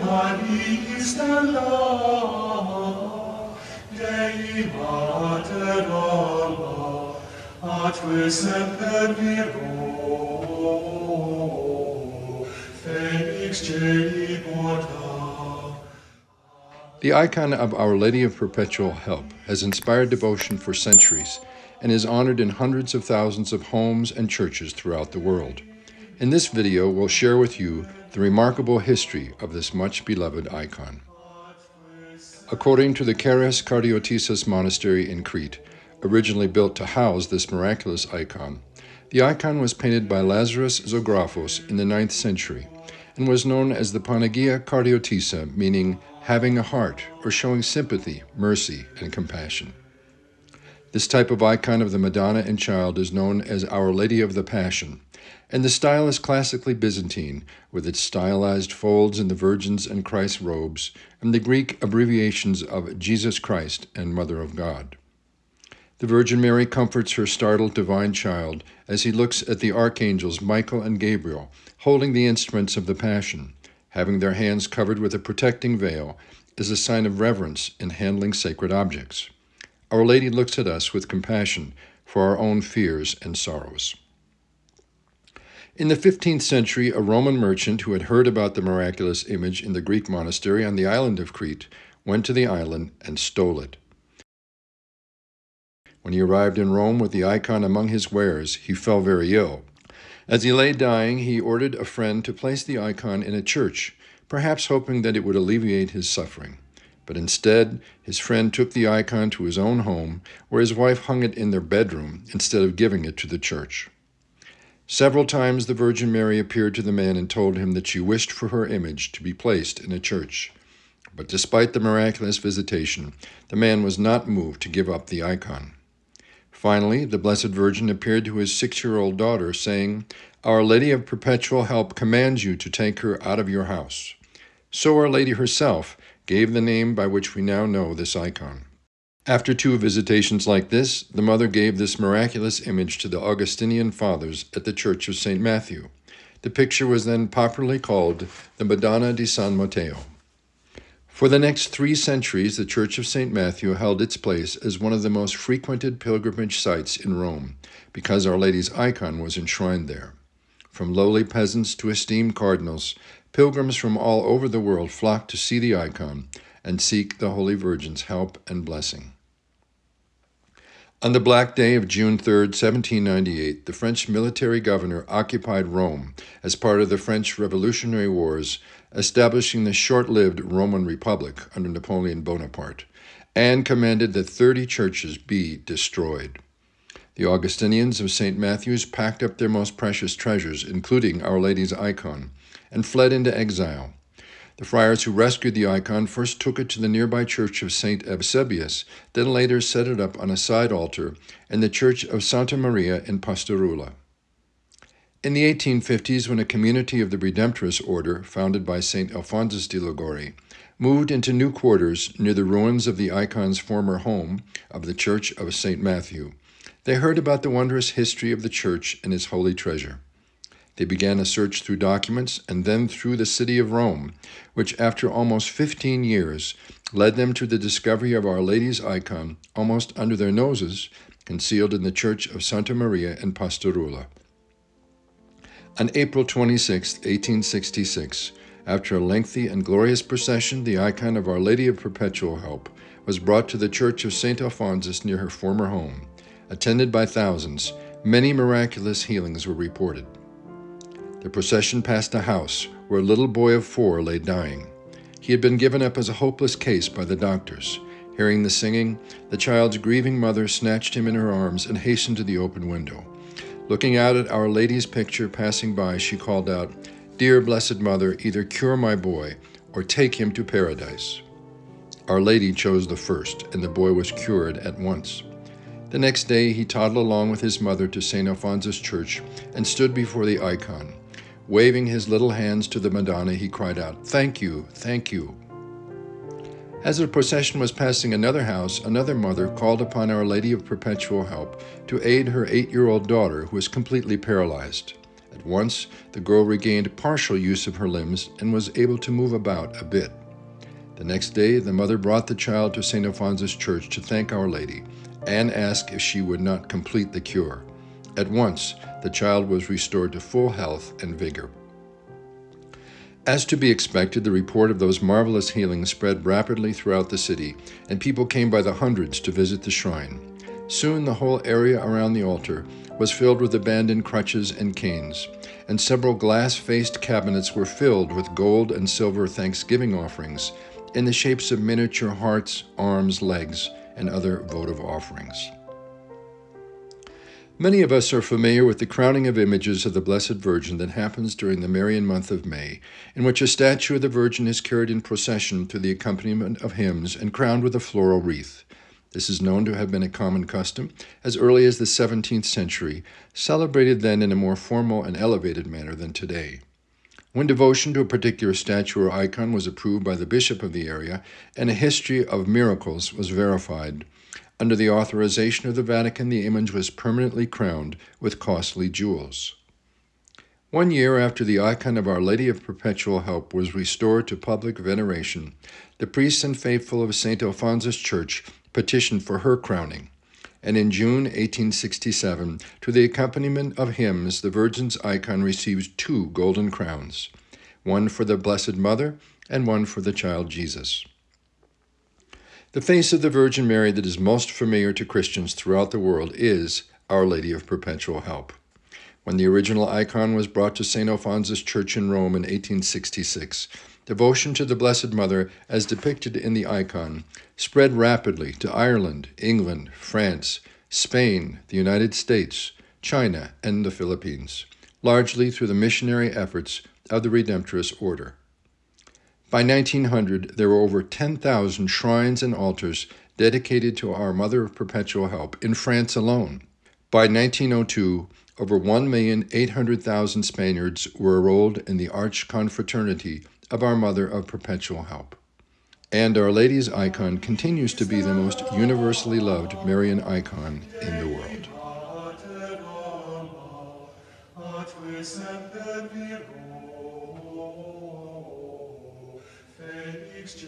Mariis Stella, Dei Mater Alba, atque semper viro, Felix Celi porta. The icon of Our Lady of Perpetual Help has inspired devotion for centuries and is honored in hundreds of thousands of homes and churches throughout the world. In this video, we'll share with you the remarkable history of this much-beloved icon. According to the Keres Kardiotisas Monastery in Crete, originally built to house this miraculous icon, the icon was painted by Lazarus Zographos in the 9th century and was known as the Panagia Kardiotissa, meaning having a heart or showing sympathy, mercy, and compassion. This type of icon of the Madonna and Child is known as Our Lady of the Passion, and the style is classically Byzantine, with its stylized folds in the Virgin's and Christ's robes, and the Greek abbreviations of Jesus Christ and Mother of God. The Virgin Mary comforts her startled divine child as he looks at the archangels Michael and Gabriel, holding the instruments of the Passion, having their hands covered with a protecting veil as a sign of reverence in handling sacred objects. Our Lady looks at us with compassion for our own fears and sorrows. In the 15th century, a Roman merchant who had heard about the miraculous image in the Greek monastery on the island of Crete went to the island and stole it. When he arrived in Rome with the icon among his wares, he fell very ill. As he lay dying, he ordered a friend to place the icon in a church, perhaps hoping that it would alleviate his suffering. But instead, his friend took the icon to his own home, where his wife hung it in their bedroom instead of giving it to the church. Several times the Virgin Mary appeared to the man and told him that she wished for her image to be placed in a church. But despite the miraculous visitation, the man was not moved to give up the icon. Finally, the Blessed Virgin appeared to his 6-year-old daughter, saying, "Our Lady of Perpetual Help commands you to take her out of your house." So Our Lady herself gave the name by which we now know this icon. After 2 visitations like this, the mother gave this miraculous image to the Augustinian fathers at the Church of St. Matthew. The picture was then popularly called the Madonna di San Matteo. For the next 3 centuries, the Church of St. Matthew held its place as one of the most frequented pilgrimage sites in Rome, because Our Lady's icon was enshrined there. From lowly peasants to esteemed cardinals, pilgrims from all over the world flocked to see the icon and seek the Holy Virgin's help and blessing. On the Black Day of June 3, 1798, the French military governor occupied Rome as part of the French Revolutionary Wars, establishing the short-lived Roman Republic under Napoleon Bonaparte, and commanded that 30 churches be destroyed. The Augustinians of St. Matthew's packed up their most precious treasures, including Our Lady's icon, and fled into exile. The friars who rescued the icon first took it to the nearby church of St. Eusebius, then later set it up on a side altar in the church of Santa Maria in Pastorula. In the 1850s, when a community of the Redemptorist order, founded by St. Alphonsus de Liguori, moved into new quarters near the ruins of the icon's former home of the Church of St. Matthew, they heard about the wondrous history of the church and its holy treasure. They began a search through documents and then through the city of Rome, which after almost 15 years led them to the discovery of Our Lady's icon almost under their noses, concealed in the church of Santa Maria in Pastorula. On April 26, 1866, after a lengthy and glorious procession, the icon of Our Lady of Perpetual Help was brought to the church of St. Alphonsus near her former home. Attended by thousands, many miraculous healings were reported. The procession passed a house where a little boy of 4 lay dying. He had been given up as a hopeless case by the doctors. Hearing the singing, the child's grieving mother snatched him in her arms and hastened to the open window. Looking out at Our Lady's picture passing by, she called out, "Dear Blessed Mother, either cure my boy or take him to paradise." Our Lady chose the first, and the boy was cured at once. The next day, he toddled along with his mother to St. Alphonsus Church and stood before the icon. Waving his little hands to the Madonna, he cried out, "Thank you, thank you." As the procession was passing another house, another mother called upon Our Lady of Perpetual Help to aid her 8-year-old daughter, who was completely paralyzed. At once, the girl regained partial use of her limbs and was able to move about a bit. The next day, the mother brought the child to St. Alphonsus Church to thank Our Lady and ask if she would not complete the cure. At once, the child was restored to full health and vigor. As to be expected, the report of those marvelous healings spread rapidly throughout the city, and people came by the hundreds to visit the shrine. Soon the whole area around the altar was filled with abandoned crutches and canes, and several glass-faced cabinets were filled with gold and silver thanksgiving offerings in the shapes of miniature hearts, arms, legs, and other votive offerings. Many of us are familiar with the crowning of images of the Blessed Virgin that happens during the Marian month of May, in which a statue of the Virgin is carried in procession to the accompaniment of hymns and crowned with a floral wreath. This is known to have been a common custom as early as the 17th century, celebrated then in a more formal and elevated manner than today. When devotion to a particular statue or icon was approved by the bishop of the area and a history of miracles was verified, under the authorization of the Vatican, the image was permanently crowned with costly jewels. 1 year after the icon of Our Lady of Perpetual Help was restored to public veneration, the priests and faithful of St. Alphonsus Church petitioned for her crowning, and in June 1867, to the accompaniment of hymns, the Virgin's icon receives 2 golden crowns, one for the Blessed Mother and one for the child Jesus. The face of the Virgin Mary that is most familiar to Christians throughout the world is Our Lady of Perpetual Help. When the original icon was brought to St. Alphonsus Church in Rome in 1866, devotion to the Blessed Mother, as depicted in the icon, spread rapidly to Ireland, England, France, Spain, the United States, China, and the Philippines, largely through the missionary efforts of the Redemptorist Order. By 1900, there were over 10,000 shrines and altars dedicated to our Mother of Perpetual Help in France alone. By 1902, over 1,800,000 Spaniards were enrolled in the Archconfraternity of our Mother of Perpetual Help. And Our Lady's icon continues to be the most universally loved Marian icon in the world. Felix